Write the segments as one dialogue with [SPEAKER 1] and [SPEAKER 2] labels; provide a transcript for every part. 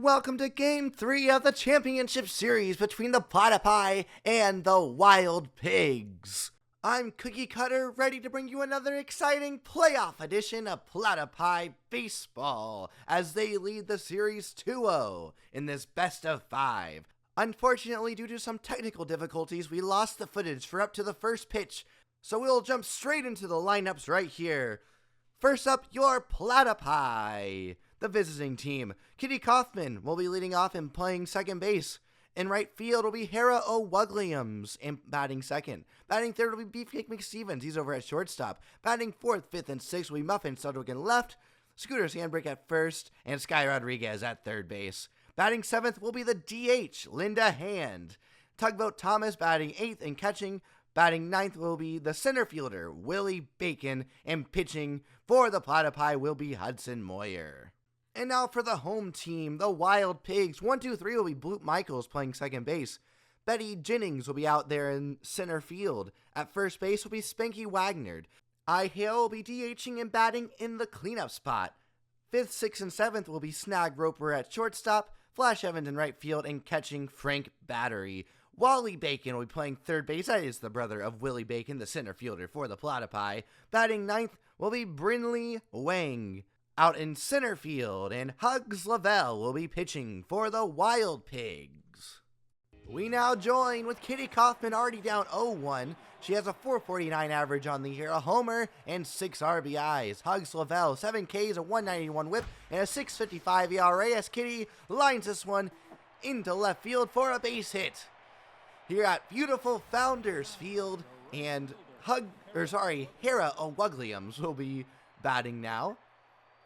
[SPEAKER 1] welcome to Game 3 of the Championship Series between the Platypi and the Wild Pigs. I'm Cookie Cutter, ready to bring you another exciting playoff edition of Platypi Baseball as they lead the series 2-0 in this best of 5. Unfortunately, due to some technical difficulties, we lost the footage for up to the first pitch, so we'll jump straight into the lineups right here. First up, your Platypi. The visiting team. Kitty Kaufman will be leading off and playing second base. In right field will be Hera O'Wugliams and batting second. Batting third will be Beefcake McStevens. He's over at shortstop. Batting fourth, fifth, and sixth will be Muffin Studwick in left. Scooter Sandbrick at first. And Sky Rodriguez at third base. Batting seventh will be the DH, Linda Hand. Tugboat Thomas batting eighth and catching. Batting ninth will be the center fielder, Willie Bacon. And pitching for the Platypi will be Hudson Moyer. And now for the home team, the Wild Pigs. 1, 2, 3 will be Bloop Michaels playing second base. Betty Jennings will be out there in center field. At first base will be Spanky Wagner. I Hale will be DHing and batting in the cleanup spot. 5th, 6th, and 7th will be Snag Roper at shortstop. Flash Evans in right field and catching Frank Battery. Wally Bacon will be playing third base. That is the brother of Willie Bacon, the center fielder for the Platypi. Batting ninth will be Brinley Wang out in center field, and Hugs Lavelle will be pitching for the Wild Pigs. We now join with Kitty Kaufman already down 0-1. She has a .449 average on the year, a homer, and 6 RBIs. Hugs Lavelle, 7 Ks, a 191 whip, and a 6.55 ERA as Kitty lines this one into left field for a base hit. Here at beautiful Founders Field, and Hera O'Wugliams will be batting now.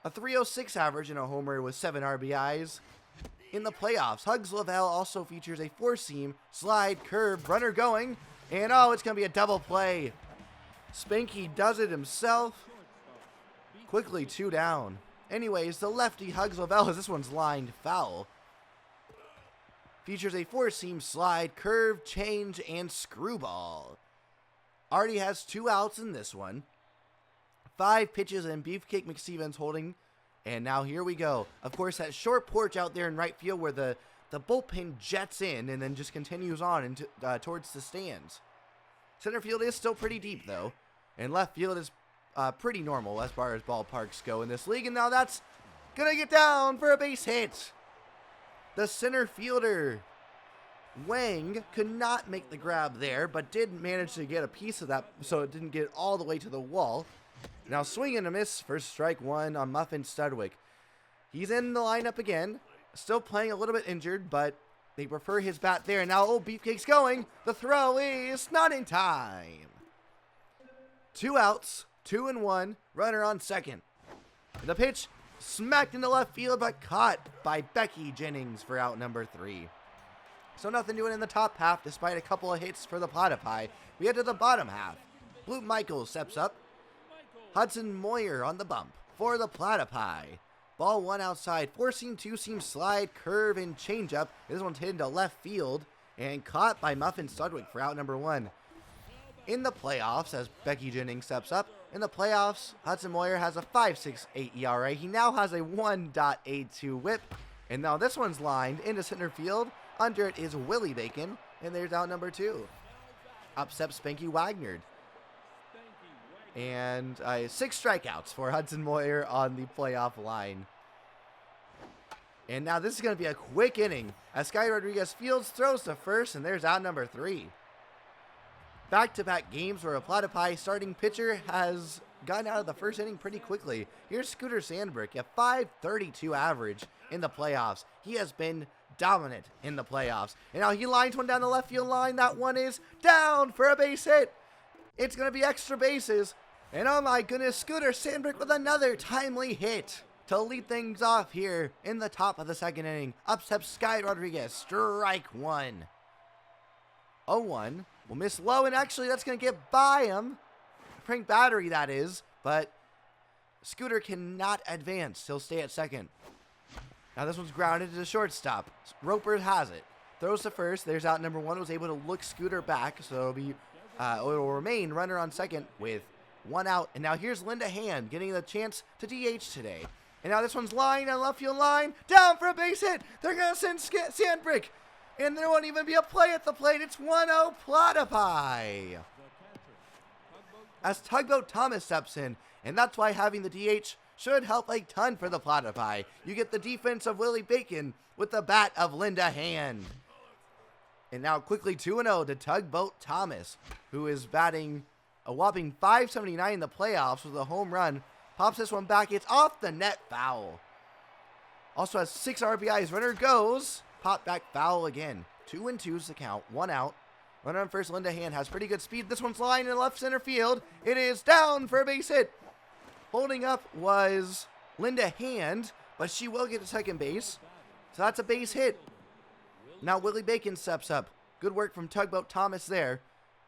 [SPEAKER 1] A .306 average and a homer with 7 RBIs. In the playoffs, Hugs Lavelle also features a four-seam, slide, curve, runner going, and it's going to be a double play. Spanky does it himself. Quickly 2 down. Anyways, the lefty Hugs Lavelle, as this one's lined foul, features a four-seam, slide, curve, change, and screwball. Already has 2 outs in this one. 5 pitches and Beefcake McStevens holding. And now here we go. Of course, that short porch out there in right field where the bullpen jets in and then just continues on into, towards the stands. Center field is still pretty deep, though. And left field is pretty normal as far as ballparks go in this league. And now that's going to get down for a base hit. The center fielder, Wang, could not make the grab there, but did manage to get a piece of that, so it didn't get all the way to the wall. Now swing and a miss for strike 1 on Muffin Studwick. He's in the lineup again. Still playing a little bit injured, but they prefer his bat there. Now Beefcake's going. The throw is not in time. 2 outs, 2 and 1. Runner on second. The pitch smacked into left field, but caught by Becky Jennings for out number 3. So nothing doing in the top half, despite a couple of hits for the Platypi. We head to the bottom half. Bloop Michaels steps up. Hudson Moyer on the bump for the Platypi. Ball 1 outside. 4-seam, 2-seam, slide, curve, and changeup. This one's hit into left field and caught by Muffin Studwick for out number 1. In the playoffs, as Becky Jennings steps up, in the playoffs, Hudson Moyer has a 5.68 ERA. He now has a 1.82 whip. And now this one's lined into center field. Under it is Willie Bacon. And there's out number 2. Up steps Spanky Wagner. And 6 strikeouts for Hudson Moyer on the playoff line. And now this is going to be a quick inning as Sky Rodriguez fields, throws to first, and there's out number 3. Back-to-back games where a Platypi starting pitcher has gotten out of the first inning pretty quickly. Here's Scooter Sandbrick, a .532 average in the playoffs. He has been dominant in the playoffs. And now he lines one down the left field line. That one is down for a base hit. It's going to be extra bases. And oh my goodness, Scooter Sandbrick with another timely hit to lead things off here in the top of the second inning. Up steps Sky Rodriguez, strike 1. 0-1 will miss low, and actually that's going to get by him. Frank Battery, that is, but Scooter cannot advance. He'll stay at second. Now this one's grounded to the shortstop. Roper has it. Throws to first. There's out number 1. Was able to look Scooter back, so it will remain runner on second with 1 out. And now here's Linda Hand getting the chance to DH today. And now this one's line on left field line. Down for a base hit. They're going to send Sandbrick. And there won't even be a play at the plate. It's 1-0 Platypi. As Tugboat Thomas steps in. And that's why having the DH should help a ton for the Platypi. You get the defense of Willie Bacon with the bat of Linda Hand. And now quickly 2-0 to Tugboat Thomas, who is batting a whopping .579 in the playoffs with a home run. Pops this one back. It's off the net, foul. Also has 6 RBIs. Runner goes. Pop back, foul again. 2-2's the count. 1 out. Runner on first, Linda Hand has pretty good speed. This one's line in left center field. It is down for a base hit. Holding up was Linda Hand, but she will get to second base. So that's a base hit. Now Willie Bacon steps up. Good work from Tugboat Thomas there.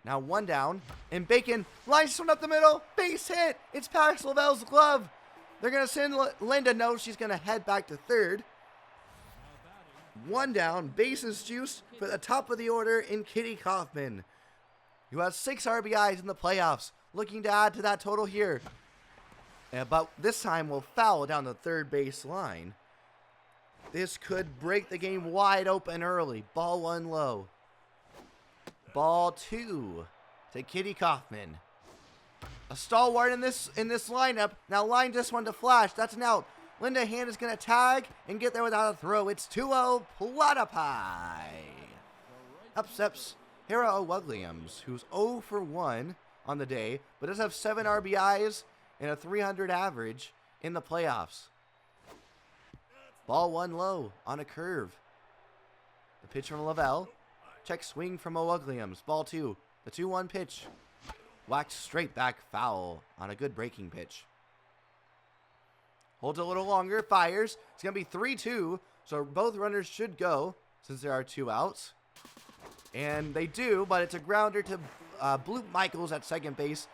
[SPEAKER 1] Now 1 down, and Bacon lines this one up the middle. Base hit. It's past Lavelle's glove. They're going to send Linda. No, she's going to head back to third. 1 down. Bases juiced for the top of the order in Kitty Kaufman, who has 6 RBIs in the playoffs. Looking to add to that total here. But this time will foul down the third base line. This could break the game wide open early. Ball 1 low. Ball 2 to Kitty Kaufman. A stalwart in this lineup. Now line this one to Flash. That's an out. Linda Hand is going to tag and get there without a throw. It's 2-0 Platypi. Up steps Hera Williams, who's 0 for 1 on the day, but does have 7 RBIs and a .300 average in the playoffs. Ball 1 low on a curve. The pitch from Lavelle. Check swing from Williams. Ball 2. The 2-1 pitch. Whacked straight back, foul on a good breaking pitch. Holds a little longer. Fires. It's going to be 3-2. So both runners should go since there are 2 outs. And they do, but it's a grounder to Bloop Michaels at second base.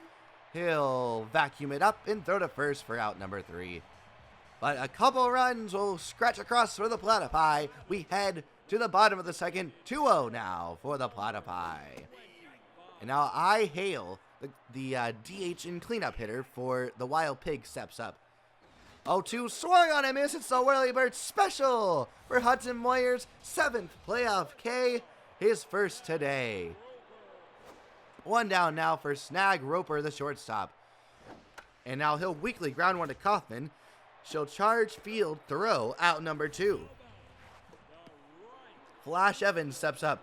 [SPEAKER 1] He'll vacuum it up and throw to first for out number 3. But a couple runs will scratch across for the Platypi. We head to the bottom of the second. 2-0 now for the Platypi. And now I hail the DH and cleanup hitter for the Wild Pig steps up. 0-2 swung on a miss. It's the Whirly Bird special for Hudson Moyer's 7th playoff K, his first today. 1 down now for Snag Roper, the shortstop. And now he'll weakly ground one to Kaufman. She'll charge field throw out number 2. Flash Evans steps up.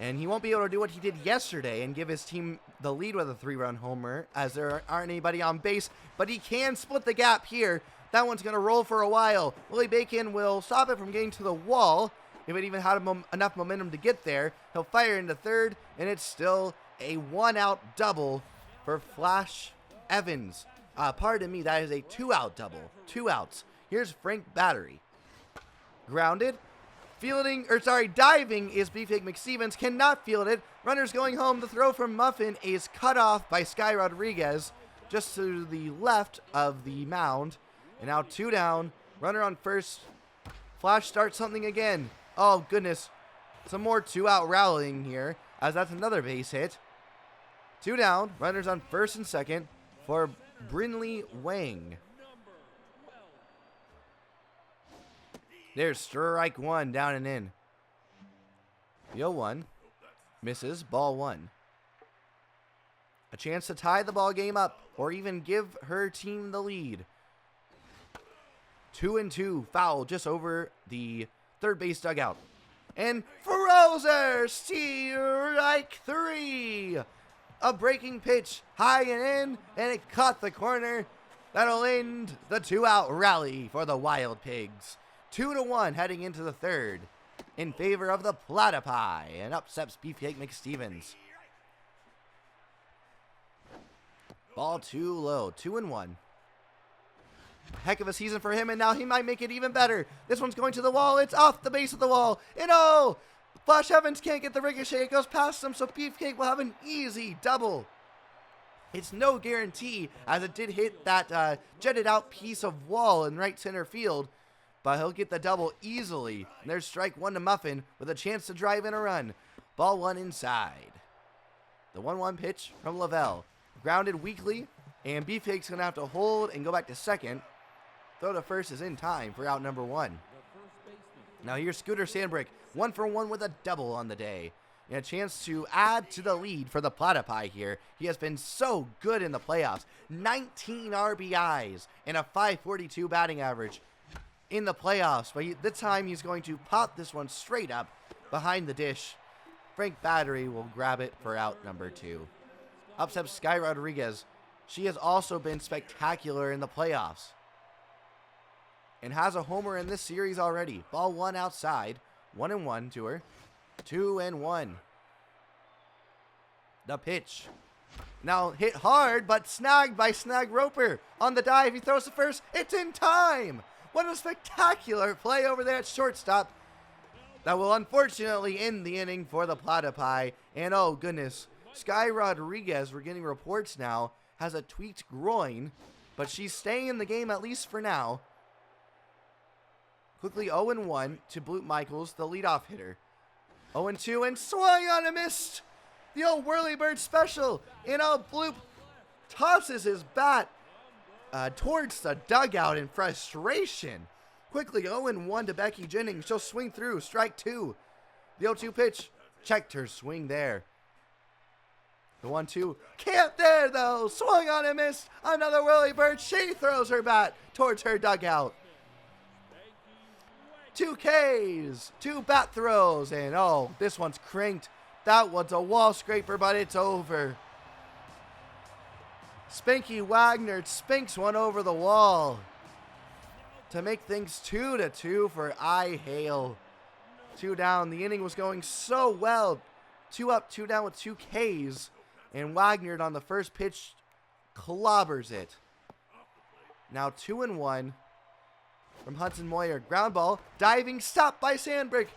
[SPEAKER 1] And he won't be able to do what he did yesterday and give his team the lead with a 3-run homer, as there aren't anybody on base. But he can split the gap here. That one's going to roll for a while. Willie Bacon will stop it from getting to the wall. If it even had enough momentum to get there, he'll fire into third, and it's still a 1-out double for Flash Evans. Pardon me, that is a 2-out double. 2 outs. Here's Frank Battery. Grounded. Diving is Beefcake McStevens. Cannot field it. Runners going home. The throw from Muffin is cut off by Sky Rodriguez just to the left of the mound. And now 2 down. Runner on first. Flash starts something again. Oh, goodness. Some more 2-out rallying here, as that's another base hit. 2 down. Runners on first and second for Brinley Wang. There's strike 1, down and in. The 0-1 misses, ball 1. A chance to tie the ball game up or even give her team the lead. 2-2, foul just over the third base dugout. And Frozer, strike 3. A breaking pitch, high and in, and it caught the corner. That'll end the 2-out rally for the Wild Pigs. 2-1 heading into the third in favor of the Platypi, and up steps Beefcake McStevens. Ball 2 low, 2-1. Heck of a season for him, and now he might make it even better. This one's going to the wall. It's off the base of the wall. And oh, Flash Evans can't get the ricochet. It goes past him, so Beefcake will have an easy double. It's no guarantee, as it did hit that jetted out piece of wall in right center field. But he'll get the double easily. And there's strike 1 to Muffin with a chance to drive in a run. Ball 1 inside. The 1-1 pitch from Lavelle. Grounded weakly, and Beefcake's going to have to hold and go back to second. Throw to first is in time for out number 1. Now here's Scooter Sandbrick, 1 for 1 with a double on the day. And a chance to add to the lead for the Platypi here. He has been so good in the playoffs. 19 RBIs and a .542 batting average in the playoffs. But this time he's going to pop this one straight up behind the dish. Frank Battery will grab it for out number 2. Up steps Sky Rodriguez. She has also been spectacular in the playoffs and has a homer in this series already. Ball 1 outside. 1-1 to her. 2-1. The pitch. Now hit hard, but snagged by Snag Roper. On the dive, he throws to first. It's in time. What a spectacular play over there at shortstop. That will unfortunately end the inning for the Platypi. And oh goodness, Sky Rodriguez, we're getting reports now, has a tweaked groin, but she's staying in the game at least for now. Quickly 0-1 to Blute Michaels, the leadoff hitter. 0-2 and swung on a missed. The old Whirlybird special. And Blute tosses his bat towards the dugout in frustration. Quickly 0-1 to Becky Jennings. She'll swing through. Strike 2. The 0-2 pitch. Checked her swing there. The 1-2. Can't there though. Swung on and missed. Another Whirlybird. She throws her bat towards her dugout. 2 Ks, 2 bat throws, and oh, this one's cranked. That one's a wall scraper, but it's over. Spanky Wagner spinks one over the wall to make things 2-2 for I Hale. 2 down. The inning was going so well. 2 up, 2 down with 2 Ks, and Wagner on the first pitch clobbers it. Now 2-1. From Hudson Moyer, ground ball, diving, stopped by Sandbrick.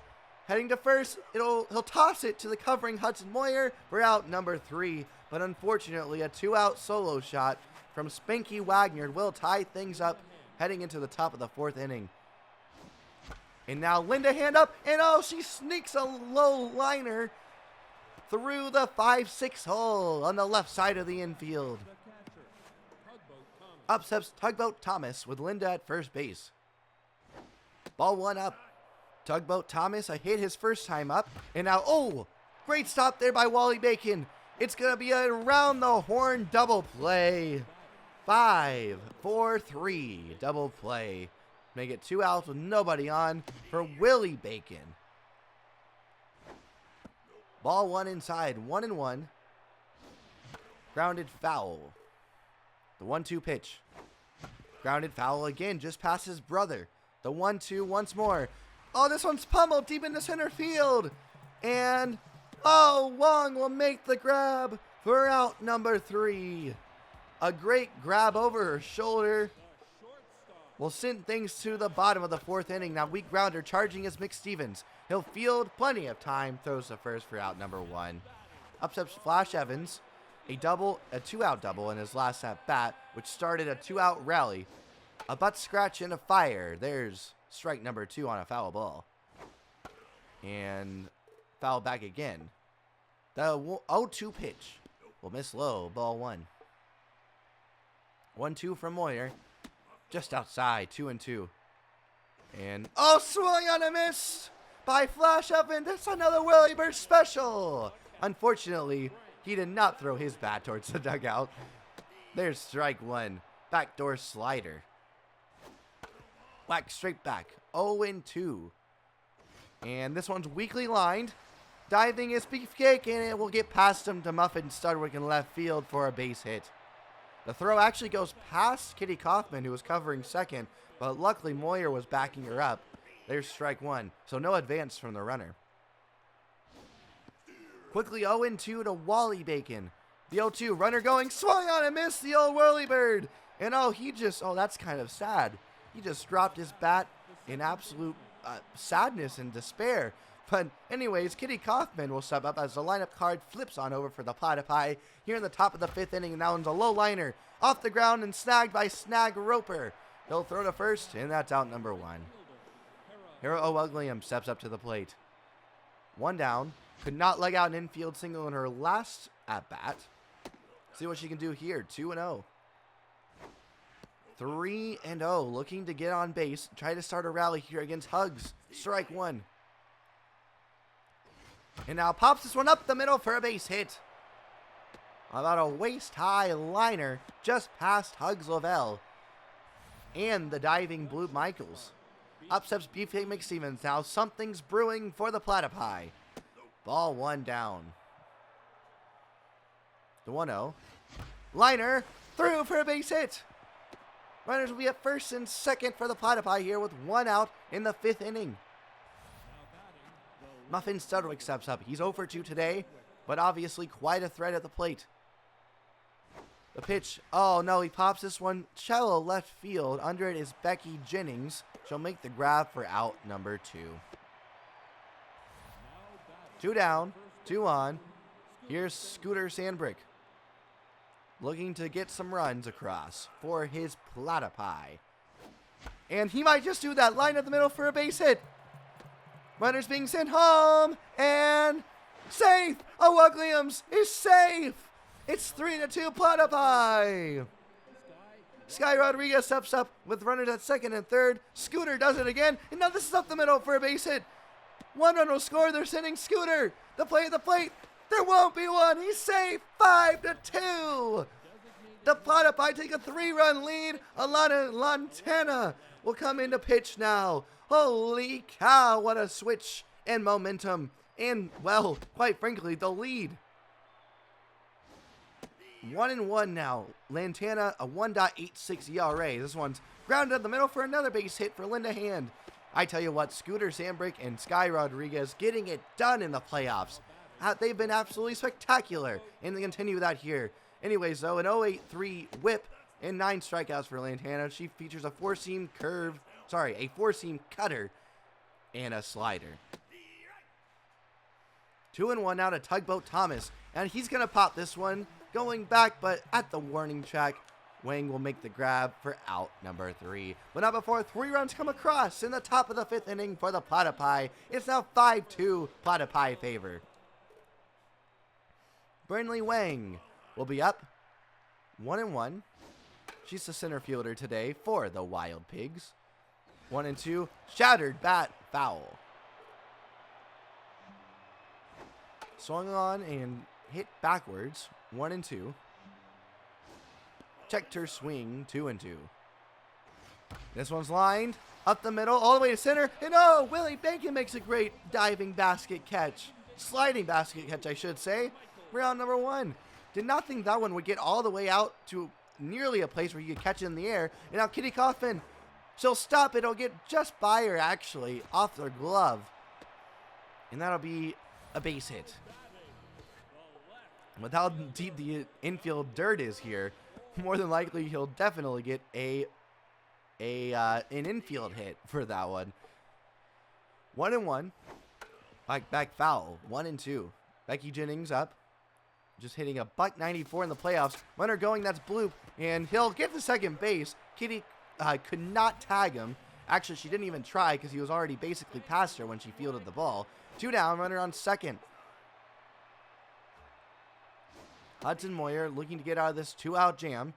[SPEAKER 1] Heading to first, he'll toss it to the covering Hudson Moyer for out number 3. But unfortunately, a 2-out solo shot from Spanky Wagner will tie things up heading into the top of the 4th inning. And now Linda hand up, and oh, she sneaks a low liner through the 5-6 hole on the left side of the infield. Up steps Tugboat Thomas with Linda at first base. Ball 1 up. Tugboat Thomas, a hit his first time up. And now, oh, great stop there by Wally Bacon. It's going to be a round the horn double play. 5-4-3 double play. Make it 2 outs with nobody on for Willie Bacon. Ball 1 inside, 1-1. Grounded foul. The 1-2 pitch. Grounded foul again, just past his brother. The 1-2 once more. Oh, this one's pummeled deep into center field. And, oh, Wong will make the grab for out number 3. A great grab over her shoulder will send things to the bottom of the 4th inning. Now, weak grounder charging is Mick Stevens. He'll field plenty of time. Throws to first for out number 1. Up steps Flash Evans. A 2-out double in his last at bat, which started a 2-out rally. A butt scratch and a fire. There's strike number 2 on a foul ball. And foul back again. The 0-2 pitch will miss low. Ball 1. 1-2 from Moyer. Just outside. 2-2. And oh, swung on a miss by Flash Evans. That's another Willie Bird special. Unfortunately, he did not throw his bat towards the dugout. There's strike 1. Backdoor slider. Whack straight back. 0-2. And this one's weakly lined. Diving is Beefcake, and it will get past him to Muffin Studwick in left field for a base hit. The throw actually goes past Kitty Kaufman, who was covering second, but luckily Moyer was backing her up. There's strike 1, so no advance from the runner. Quickly 0-2 to Wally Bacon. The 0-2 runner going, swung on and missed the old Whirlybird. And that's kind of sad. He just dropped his bat in absolute sadness and despair. But anyways, Kitty Kaufman will sub up as the lineup card flips on over for the Platypi here in the top of the 5th inning. And that one's a low liner off the ground and snagged by Snag Roper. He'll throw to first, and that's out number 1. Hera O'Uglium steps up to the plate. 1 down. Could not leg out an infield single in her last at-bat. See what she can do here. 2-0. 3-0, looking to get on base. Try to start a rally here against Hugs. Strike one. And now pops this one up the middle for a base hit. About a waist-high liner just past Hugs Lavelle. And the diving Blue Michaels. Up steps Beefcake McStevens. Now something's brewing for the Platypi. Ball one down. The 1-0. Liner through for a base hit. Runners will be at first and second for the Platypi here with one out in the 5th inning. Muffin Studwick steps up. He's 0 for 2 today, but obviously quite a threat at the plate. The pitch. Oh no, he pops this one shallow left field. Under it is Becky Jennings. She'll make the grab for out number 2. 2 down, 2 on. Here's Scooter Sandbrick, looking to get some runs across for his Platypi. And he might just do that. Line up the middle for a base hit. Runners being sent home, and safe! Oh, Williams is safe! It's 3-2 Platypi. Sky Rodriguez steps up with runners at second and third. Scooter does it again, and now this is up the middle for a base hit. 1 run will score. They're sending Scooter. The play at the plate. There won't be one. He's safe. 5-2. The Platypi take a 3-run lead. Alana Lantana will come into pitch now. Holy cow, what a switch and momentum. And, well, quite frankly, the lead. 1-1 now. Lantana, a 1.86 ERA. This one's grounded up the middle for another base hit for Linda Hand. I tell you what, Scooter Sandbrick and Sky Rodriguez getting it done in the playoffs. They've been absolutely spectacular, and they continue that here. Anyways, though, an 0.83 whip and 9 strikeouts for Lantana. She features a 4-seam cutter and a slider. 2-1 now to Tugboat Thomas, and he's going to pop this one, going back, but at the warning track, Wang will make the grab for out number 3. But not before 3 runs come across in the top of the 5th inning for the Platypi. It's now 5-2 Platypi favor. Burnley Wang will be up 1-1. She's the center fielder today for the Wild Pigs. 1-2, shattered bat, foul. Swung on and hit backwards, 1-2. Checked her swing, 2-2. This one's lined up the middle, all the way to center, and oh, Willie Bacon makes a great diving basket catch. Sliding basket catch, I should say. Round number 1. Did not think that one would get all the way out to nearly a place where you could catch it in the air. And now Kitty Kaufman, she'll stop it. It'll get just by her, actually, off their glove. And that'll be a base hit. With how deep the infield dirt is here, more than likely he'll definitely get an infield hit for that one. 1-1. Back foul. 1-2. Becky Jennings up. Just hitting a .194 in the playoffs. Runner going, that's Bloop. And he'll get to second base. Kitty could not tag him. Actually, she didn't even try because he was already basically past her when she fielded the ball. 2 down, runner on second. Hudson Moyer looking to get out of this 2-out jam.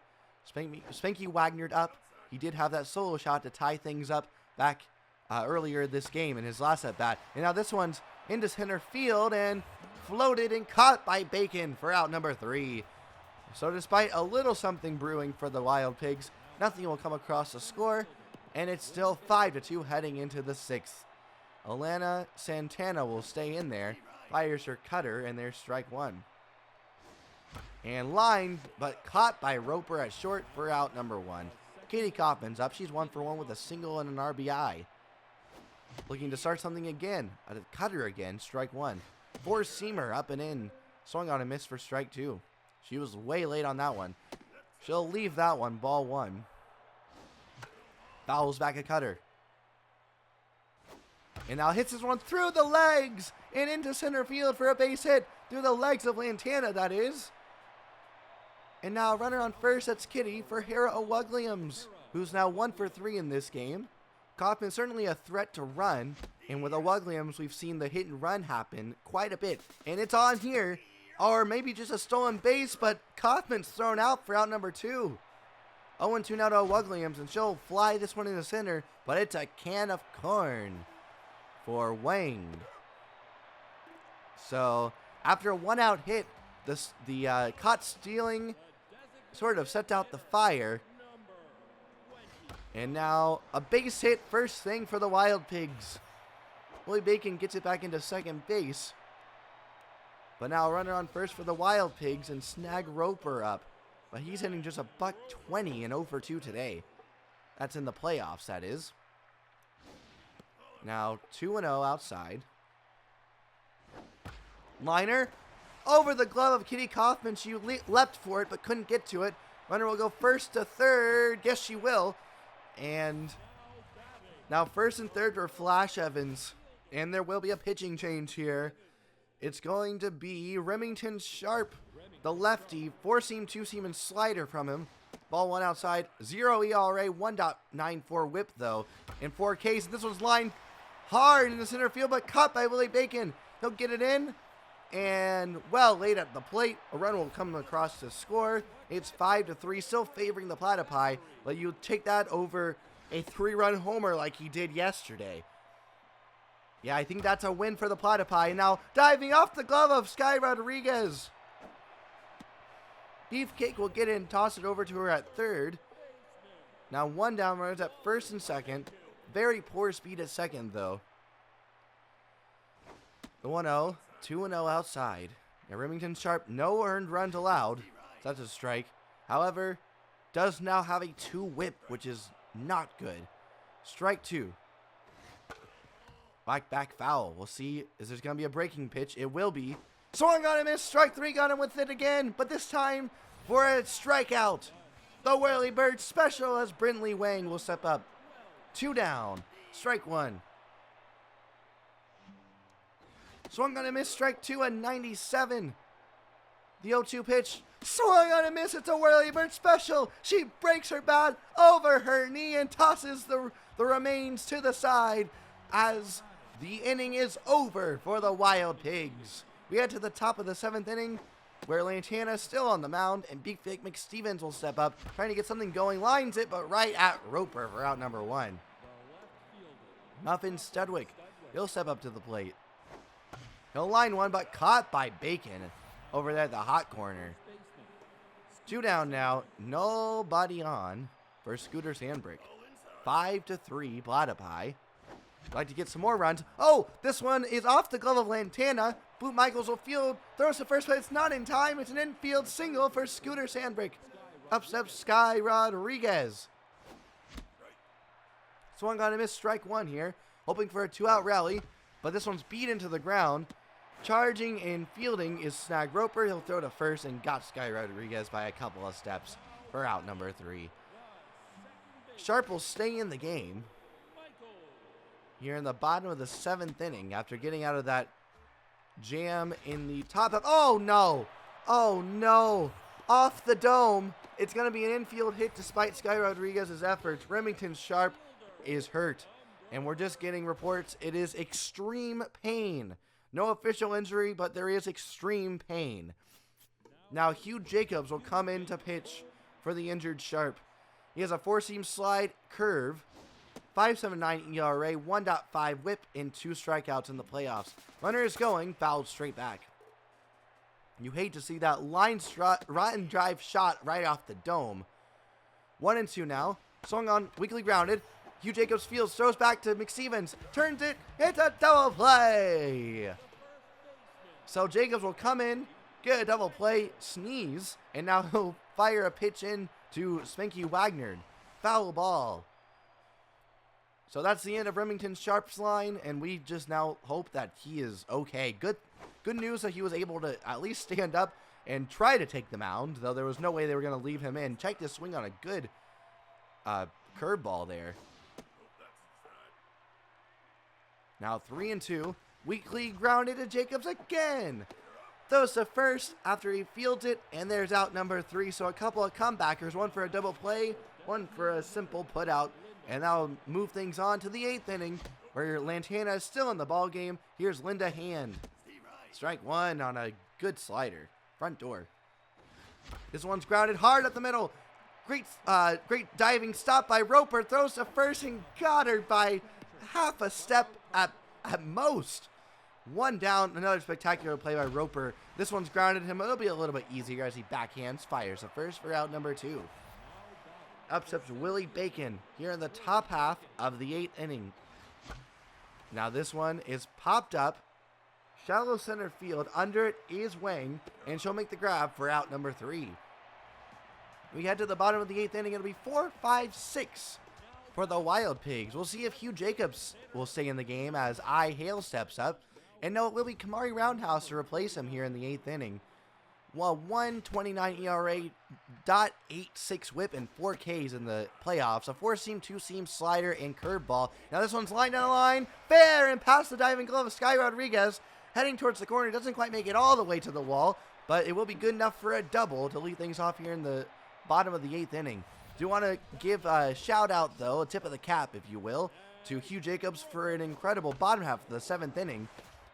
[SPEAKER 1] Spanky Wagnered up. He did have that solo shot to tie things up back earlier this game in his last at-bat. And now this one's into center field and floated and caught by Bacon for out number 3. So despite a little something brewing for the Wild Pigs, nothing will come across the score, and it's still 5-2 heading into the 6th. Alana Santana will stay in there, fires her cutter, and there's strike 1. And lined, but caught by Roper at short for out number 1. Katie Kaufman's up. She's 1 for 1 with a single and an RBI. Looking to start something again. A cutter again, strike 1. 4-seamer up and in. Swung on a miss for strike 2. She was way late on that one. She'll leave that one, ball 1. Fouls back a cutter. And now hits this one through the legs and into center field for a base hit. Through the legs of Lantana, that is. And now a runner on first, that's Kitty for Hera O'Wugliams, who's now 1 for 3 in this game. Kaufman certainly a threat to run, and with O'Wugliams, we've seen the hit and run happen quite a bit. And it's on here, or maybe just a stolen base, but Kaufman's thrown out for out number 2. 0-2 now to Williams, and she'll fly this one in the center, but it's a can of corn for Wang. So after a 1-out hit, the caught stealing sort of set out the fire. And now a base hit first thing for the Wild Pigs. Willie Bacon gets it back into second base. But now a runner on first for the Wild Pigs and snag Roper up. But he's hitting just a $120 and 0 for 2 today. That's in the playoffs, that is. Now 2-0 outside. Liner over the glove of Kitty Kaufman. She leapt for it but couldn't get to it. Runner will go first to third. Yes, she will. And now first and third for Flash Evans. And there will be a pitching change here. It's going to be Remington Sharp, the lefty, 4-seam, 2-seam, and slider from him. Ball one outside, 0 ERA, 1.94 whip though, and 4 Ks. This one's lined hard in the center field, but caught by Willie Bacon. He'll get it in, and well late at the plate. A run will come across to score. It's 5-3, still favoring the Platypi, but you take that over a 3-run homer like he did yesterday. Yeah, I think that's a win for the Platypi. Now, diving off the glove of Sky Rodriguez. Beefcake will get in, toss it over to her at third. Now, 1 down, runners at first and second. Very poor speed at second, though. The 1-0, 2-0 outside. Now, Remington Sharp, no earned runs allowed. So that's a strike. However, does now have a 2 whip, which is not good. Strike 2. Back foul. We'll see. Is there going to be a breaking pitch? It will be. Swung on and missed. Strike 3. Got him with it again. But this time for a strikeout. The Whirlybird special as Brinley Wang will step up. 2 down. Strike 1. Swung on and missed. Strike 2 at 97. The 0-2 pitch. Swung on and missed. It's a Whirlybird special. She breaks her bat over her knee and tosses the remains to the side as the inning is over for the Wild Pigs. We head to the top of the 7th inning, where Lantana is still on the mound, and Big Fake McStevens will step up, trying to get something going. Lines it, but right at Roper for out number 1. Muffin Studwick, he'll step up to the plate. He'll line one, but caught by Bacon over there at the hot corner. 2 down now, nobody on for Scooter Sandbrick. 5-3, Platypi. Like to get some more runs. Oh, this one is off the glove of Lantana. Boot Michaels will field, throws to first, but it's not in time. It's an infield single for Scooter Sandbrick. Up steps Sky Rodriguez. Swung on a miss, strike 1 here. Hoping for a 2-out rally, but this one's beat into the ground. Charging and fielding is Snag Roper. He'll throw to first and got Sky Rodriguez by a couple of steps for out number 3. Sharp will stay in the game here in the bottom of the 7th inning after getting out of that jam in the top of. Oh no! Oh no! Off the dome. It's going to be an infield hit despite Sky Rodriguez's efforts. Remington Sharp is hurt, and we're just getting reports it is extreme pain. No official injury, but there is extreme pain. Now Hugh Jacobs will come in to pitch for the injured Sharp. He has a 4-seam slide curve. 5.79 ERA, 1.5 whip, and 2 strikeouts in the playoffs. Runner is going, fouled straight back. You hate to see that rotten drive shot right off the dome. 1-2 now. Swung on, weakly grounded. Hugh Jacobs fields, throws back to McStevens, turns it, it's a double play. So Jacobs will come in, get a double play, sneeze, and now he'll fire a pitch in to Spanky Wagner. Foul ball. So that's the end of Remington Sharp's line, and we just now hope that he is okay. Good news that he was able to at least stand up and try to take the mound, though there was no way they were going to leave him in. Check this swing on a good curveball there. Now 3-2. Weakly grounded to Jacobs again. Throws to first after he fields it, and there's out number 3. So a couple of comebackers, one for a double play, one for a simple put out. And that'll move things on to the 8th inning, where Lantana is still in the ball game. Here's Linda Hand. Strike 1 on a good slider. Front door. This one's grounded hard up the middle. Great diving stop by Roper. Throws to first and got her by half a step at most. One down. Another spectacular play by Roper. This one's grounded him. It'll be a little bit easier as he backhands, fires the first for out number 2. Up steps Willie Bacon here in the top half of the 8th inning. Now this one is popped up. Shallow center field. Under it is Wang, and she'll make the grab for out number 3. We head to the bottom of the 8th inning. It'll be 4, 5, 6 for the Wild Pigs. We'll see if Hugh Jacobs will stay in the game as I. Hale steps up. And no, it will be Kamari Roundhouse to replace him here in the 8th inning. Well, 1.29 ERA, .86 whip, and 4 Ks in the playoffs. A 4-seam, 2-seam slider, and curveball. Now this one's line down the line. Fair, and past the diving glove of Sky Rodriguez. Heading towards the corner. Doesn't quite make it all the way to the wall, but it will be good enough for a double to lead things off here in the bottom of the 8th inning. Do want to give a shout out, though, a tip of the cap, if you will, to Hugh Jacobs for an incredible bottom half of the 7th inning.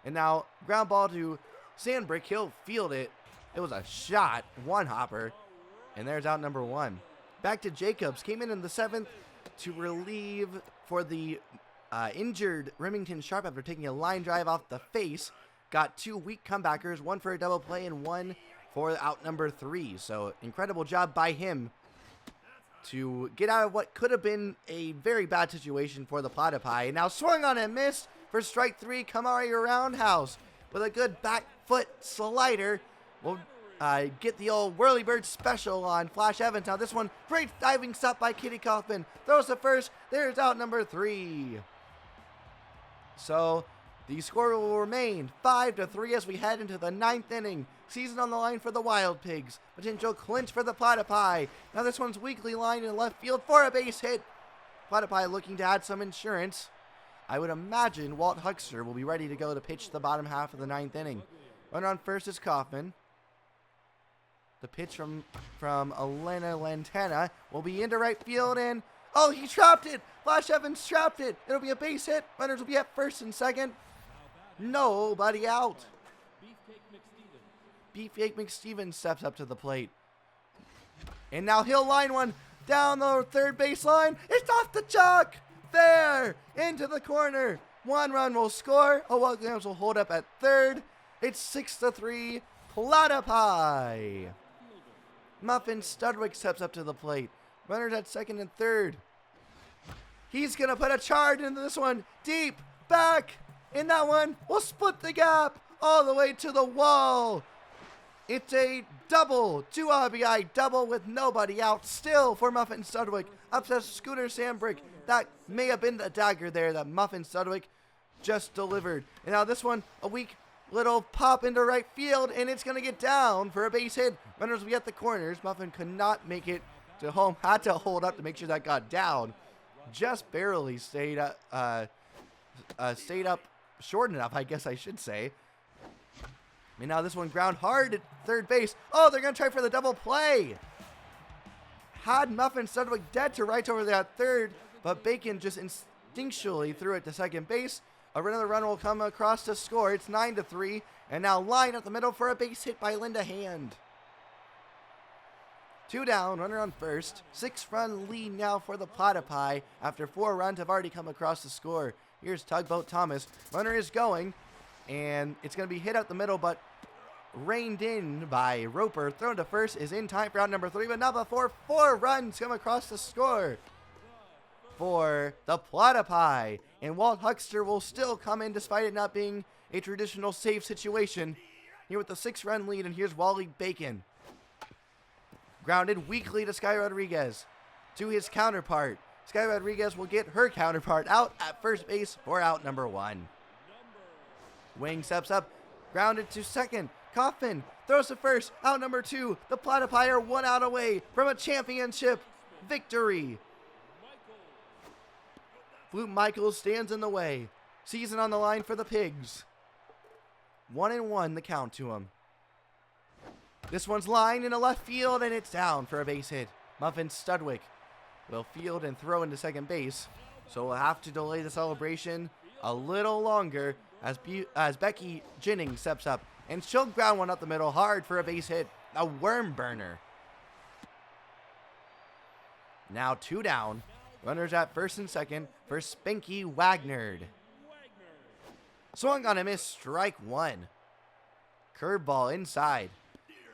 [SPEAKER 1] And now, ground ball to Sandbrick. He'll field it. It was a shot, one hopper, and there's out number 1. Back to Jacobs. Came in the 7th to relieve for the injured Remington Sharp after taking a line drive off the face. Got 2 weak comebackers, 1 for a double play and 1 for out number 3. So incredible job by him to get out of what could have been a very bad situation for the Platypi. And now swung on and missed for strike 3. Kamari Roundhouse with a good back foot slider. We'll get the old whirlybird special on Flash Evans. Now this one, great diving stop by Kitty Kaufman. Throws to first. There's out number 3. So the score will remain 5-3 as we head into the 9th inning. Season on the line for the Wild Pigs. Potential clinch for the Platypi. Now this one's weakly lined in left field for a base hit. Platypi looking to add some insurance. I would imagine Walt Huckster will be ready to go to pitch the bottom half of the 9th inning. Runner on first is Kaufman. The pitch from Elena Lantana will be into right field, and oh, he trapped it. Flash Evans trapped it. It'll be a base hit. Runners will be at first and second. Nobody out. Beefcake McStevens steps up to the plate. And now he'll line one down the third baseline. It's off the chalk. There, into the corner. 1 run will score. Williams will hold up at third. It's 6-3. Platypi. Muffin Studwick steps up to the plate. Runners at second and third. He's going to put a charge into this one. Deep, back, and that one will split the gap all the way to the wall. It's a double, 2 RBI double with nobody out still for Muffin Studwick. Upsets Scooter Sandbrick. That may have been the dagger there that Muffin Studwick just delivered. And now this one, a weak little pop into right field, and it's going to get down for a base hit. Runners will be at the corners. Muffin could not make it to home. Had to hold up to make sure that got down. Just barely stayed up short enough, I guess I should say. And now this one ground hard at third base. Oh, they're going to try for the double play. Had Muffin Studwick dead to right over there at third, but Bacon just instinctually threw it to second base. Another run will come across to score. It's 9-3, and now line up the middle for a base hit by Linda Hand. 2 down, runner on first. 6-run lead now for the Platypi after 4 runs have already come across the score. Here's Tugboat Thomas. Runner is going, and it's going to be hit out the middle, but reined in by Roper. Thrown to first is in time for out number 3, but not before 4 runs come across the score for the Platypi. And Walt Huckster will still come in despite it not being a traditional save situation. Here with the 6-run lead, and here's Wally Bacon. Grounded weakly to Sky Rodriguez. To his counterpart. Sky Rodriguez will get her counterpart out at first base for out number 1. Wing steps up. Grounded to second. Kaufman throws to first. Out number 2. The Platypi are 1 out away from a championship victory. Flute Michaels stands in the way. Season on the line for the Pigs. 1-1 the count to him. This one's lined in a left field, and it's down for a base hit. Muffin Studwick will field and throw into second base. So we'll have to delay the celebration a little longer as Becky Jennings steps up. And she'll ground one up the middle hard for a base hit. A worm burner. Now 2 down. Runners at first and second for Spanky Wagner. Swung on a miss, strike 1. Curveball inside.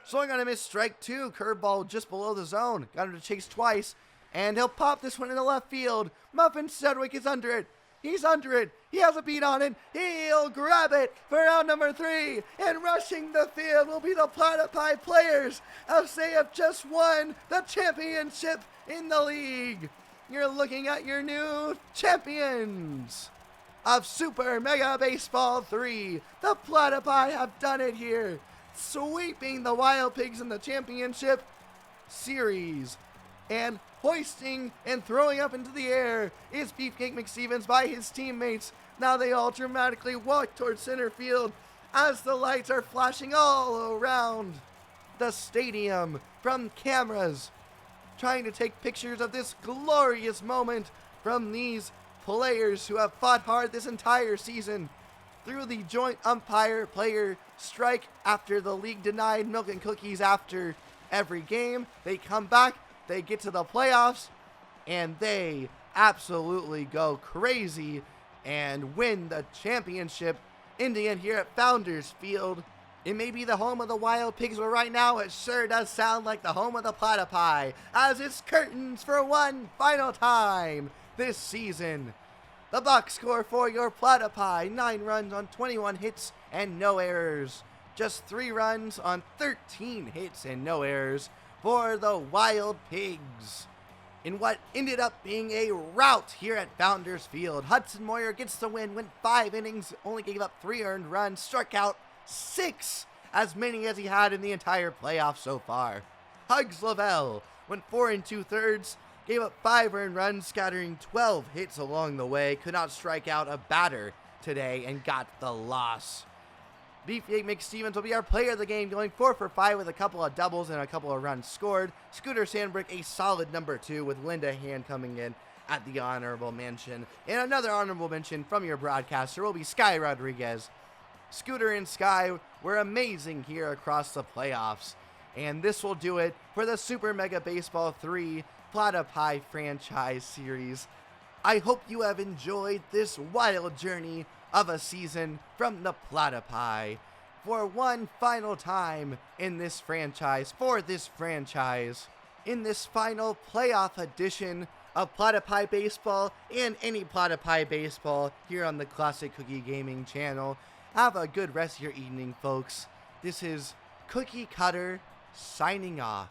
[SPEAKER 1] Swung on a miss, strike 2. Curveball just below the zone. Got him to chase twice. And he'll pop this one into left field. Muffin Sedgwick is under it. He's under it. He has a beat on it. He'll grab it for out number 3. And rushing the field will be the Platypi players as they have just won the championship in the league. You're looking at your new champions of Super Mega Baseball 3. The Platypi have done it here, sweeping the Wild Pigs in the championship series. And hoisting and throwing up into the air is Beefcake McStevens by his teammates. Now they all dramatically walk towards center field as the lights are flashing all around the stadium from cameras, trying to take pictures of this glorious moment from these players who have fought hard this entire season through the joint umpire player strike after the league denied milk and cookies after every game. They come back, they get to the playoffs, and they absolutely go crazy and win the championship, ending it here at Founders Field. It may be the home of the Wild Pigs, but right now it sure does sound like the home of the Platypi, as it's curtains for one final time this season. The box score for your Platypi: 9 runs on 21 hits and no errors. Just 3 runs on 13 hits and no errors for the Wild Pigs. In what ended up being a rout here at Founders Field, Hudson Moyer gets the win, went 5 innings, only gave up 3 earned runs, struck out 6, as many as he had in the entire playoffs so far. Hugs Lavelle went 4 2/3, gave up 5 earned runs, scattering 12 hits along the way, could not strike out a batter today and got the loss. Beefcake McStevens will be our player of the game, going 4 for 5 with a couple of doubles and a couple of runs scored. Scooter Sandbrick, a solid number 2, with Linda Hand coming in at the honorable mention. And another honorable mention from your broadcaster will be Sky Rodriguez. Scooter and Sky were amazing here across the playoffs. And this will do it for the Super Mega Baseball 3 Platypi Franchise Series. I hope you have enjoyed this wild journey of a season from the Platypi for one final time in this franchise, in this final playoff edition of Platypi Baseball and any Platypi Baseball here on the Classic Cookie Gaming channel. Have a good rest of your evening, folks. This is Cookie Cutter signing off.